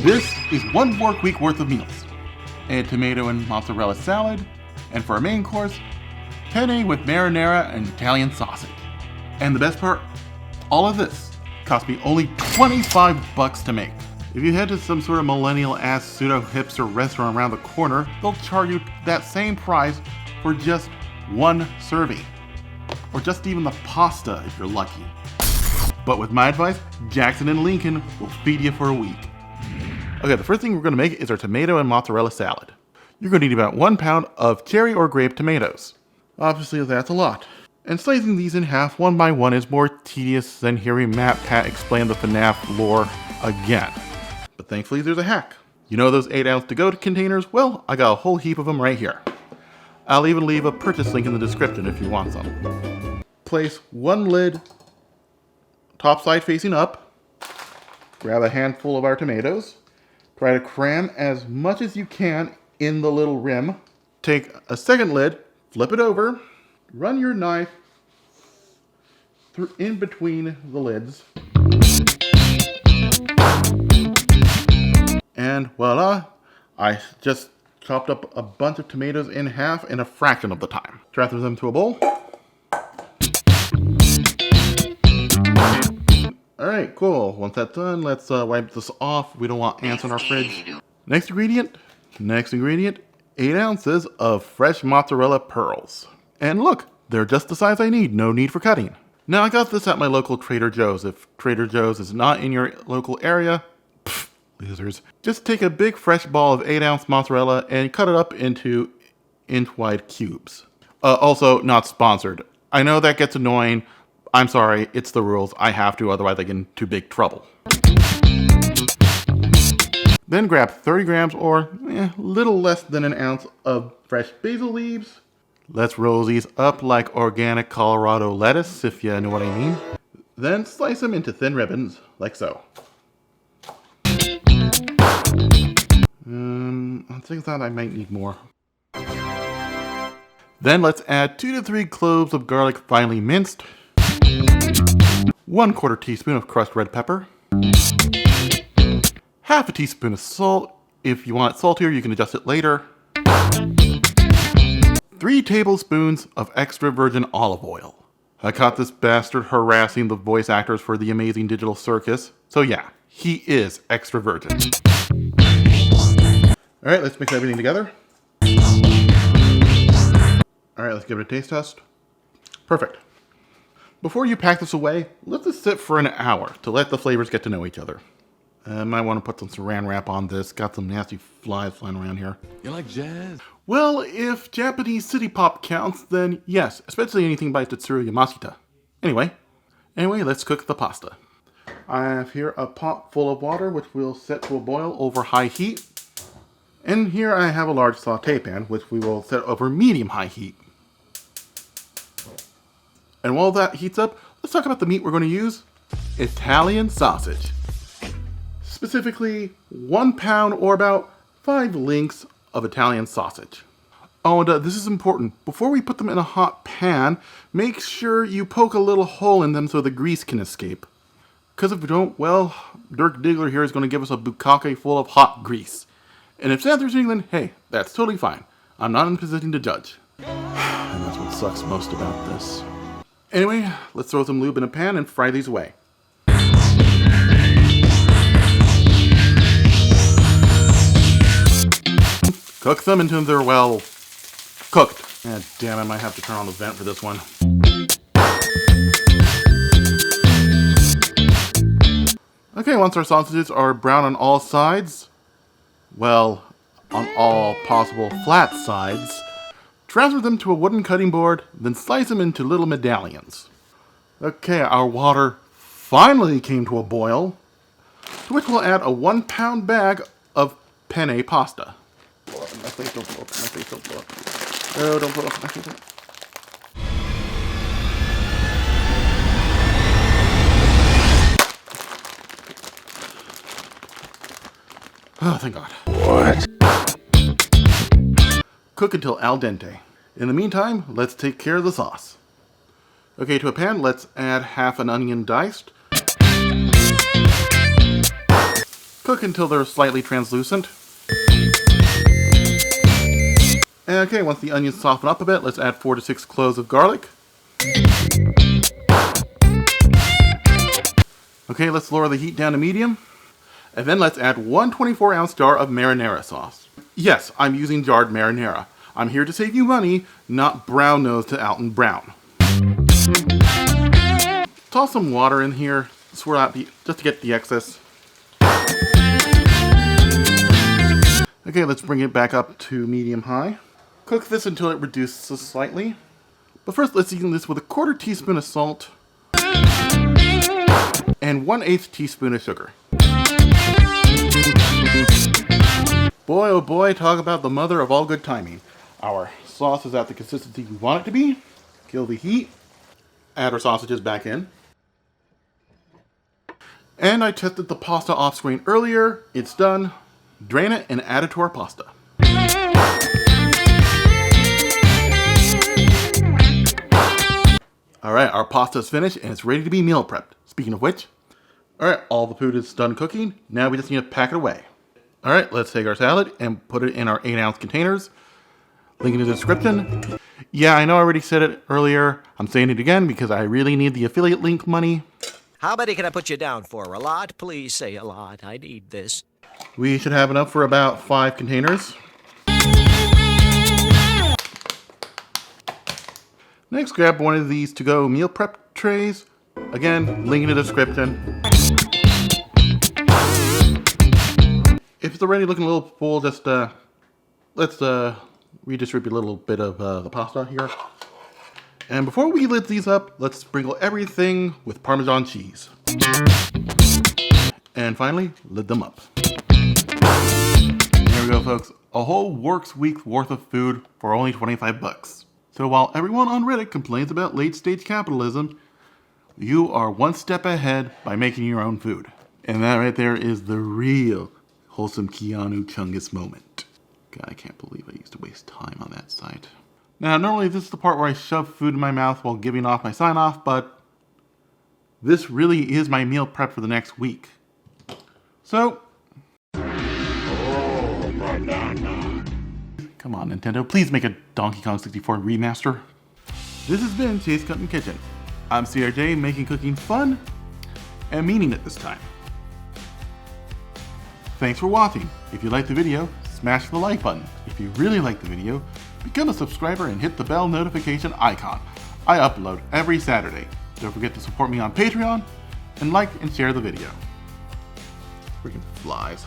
This is 1 work week worth of meals. A tomato and mozzarella salad, and for our main course, penne with marinara and Italian sausage. And the best part, all of this cost me only 25 bucks to make. If you head to some sort of millennial-ass pseudo-hipster restaurant around the corner, they'll charge you that same price for just 1 serving. Or just even the pasta if you're lucky. But with my advice, Jackson and Lincoln will feed you for a week. Okay, the first thing we're going to make is our tomato and mozzarella salad. You're going to need about 1 pound of cherry or grape tomatoes. Obviously that's a lot. And slicing these in half one by one is more tedious than hearing Matt Pat explain the FNAF lore again. But thankfully there's a hack. You know those 8-ounce to-go containers? Well, I got a whole heap of them right here. I'll even leave a purchase link in the description if you want some. Place 1 lid top side facing up. Grab a handful of our tomatoes. Try to cram as much as you can in the little rim. Take a 2nd lid, flip it over, run your knife through in between the lids. And voila, I just chopped up a bunch of tomatoes in half in a fraction of the time. Transfer them to a bowl. Alright, cool. Once that's done, let's wipe this off. We don't want ants in our fridge. Next ingredient, 8 ounces of fresh mozzarella pearls. And look, they're just the size I need, no need for cutting. Now I got this at my local Trader Joe's. If Trader Joe's is not in your local area, losers. Just take a big fresh ball of 8-ounce mozzarella and cut it up into inch-wide cubes. Also, not sponsored. I know that gets annoying. I'm sorry, it's the rules. I have to, otherwise I get into big trouble. Then grab 30 grams or little less than an ounce of fresh basil leaves. Let's roll these up like organic Colorado lettuce, if you know what I mean. Then slice them into thin ribbons, like so. I think that I might need more. Then let's add 2 to 3 cloves of garlic finely minced. 1/4 teaspoon of crushed red pepper. Half a teaspoon of salt. If you want it saltier, you can adjust it later. 3 tablespoons of extra virgin olive oil. I caught this bastard harassing the voice actors for the Amazing Digital Circus. So yeah, he is extra virgin. Alright, let's mix everything together. Alright, let's give it a taste test. Perfect. Before you pack this away, let this sit for an hour to let the flavors get to know each other. Might want to put some saran wrap on this. Got some nasty flies flying around here. You like jazz? Well, if Japanese city pop counts, then yes, especially anything by Tetsuro Yamashita. Anyway, let's cook the pasta. I have here a pot full of water, which we'll set to a boil over high heat. And here I have a large saute pan, which we will set over medium-high heat. And while that heats up, let's talk about the meat we're going to use. Italian sausage. Specifically, 1 pound or about 5 links of Italian sausage. Oh, and this is important. Before we put them in a hot pan, make sure you poke a little hole in them so the grease can escape. Because if we don't, well, Dirk Diggler here is going to give us a bukkake full of hot grease. And if Santa's England, hey, that's totally fine. I'm not in a position to judge. And that's what sucks most about this. Anyway, let's throw some lube in a pan and fry these away. Cook them until they're well cooked. God damn, I might have to turn on the vent for this one. Okay, once our sausages are brown on all sides, well, on all possible flat sides, transfer them to a wooden cutting board, then slice them into little medallions. Okay, our water finally came to a boil, to which we'll add a 1 pound bag of penne pasta. My face don't blow up, my face don't blow up. No, don't blow up, my face don't. Oh, thank God. What? Cook until al dente. In the meantime, let's take care of the sauce. Okay, to a pan, let's add half an onion diced, Cook until they're slightly translucent. Okay, once the onions soften up a bit, let's add 4 to 6 cloves of garlic. Okay, let's lower the heat down to medium. And then let's add 1 24-ounce jar of marinara sauce. Yes, I'm using jarred marinara. I'm here to save you money, not brown nose to Alton Brown. Toss some water in here, swirl out just to get the excess. Okay, let's bring it back up to medium-high. Cook this until it reduces slightly. But first, let's season this with a 1/4 teaspoon of salt and 1/8 teaspoon of sugar. Boy, oh boy, talk about the mother of all good timing. Our sauce is at the consistency we want it to be. Kill the heat. Add our sausages back in. And I tested the pasta off screen earlier. It's done. Drain it and add it to our pasta. Alright, our pasta is finished and it's ready to be meal prepped. Speaking of which, alright, all the food is done cooking. Now we just need to pack it away. Alright, let's take our salad and put it in our 8-ounce containers. Link in the description. Yeah, I know I already said it earlier. I'm saying it again because I really need the affiliate link money. How many can I put you down for? A lot? Please say a lot. I need this. We should have enough for about 5 containers. Next, grab one of these to-go meal prep trays. Again, link in the description. If it's already looking a little full, just let's redistribute a little bit of the pasta here. And before we lid these up, let's sprinkle everything with Parmesan cheese. And finally, lid them up. There we go, folks. A whole works week's worth of food for only 25 bucks. So while everyone on Reddit complains about late-stage capitalism, you are one step ahead by making your own food. And that right there is the real wholesome Keanu Chungus moment. God, I can't believe I used to waste time on that site. Now, normally this is the part where I shove food in my mouth while giving off my sign-off, but this really is my meal prep for the next week. So, come on, Nintendo, please make a Donkey Kong 64 remaster. This has been Chase Cuttin Kitchen. I'm CRJ, making cooking fun and meaning it this time. Thanks for watching. If you liked the video, smash the like button. If you really like the video, become a subscriber and hit the bell notification icon. I upload every Saturday. Don't forget to support me on Patreon and like and share the video. Freaking flies.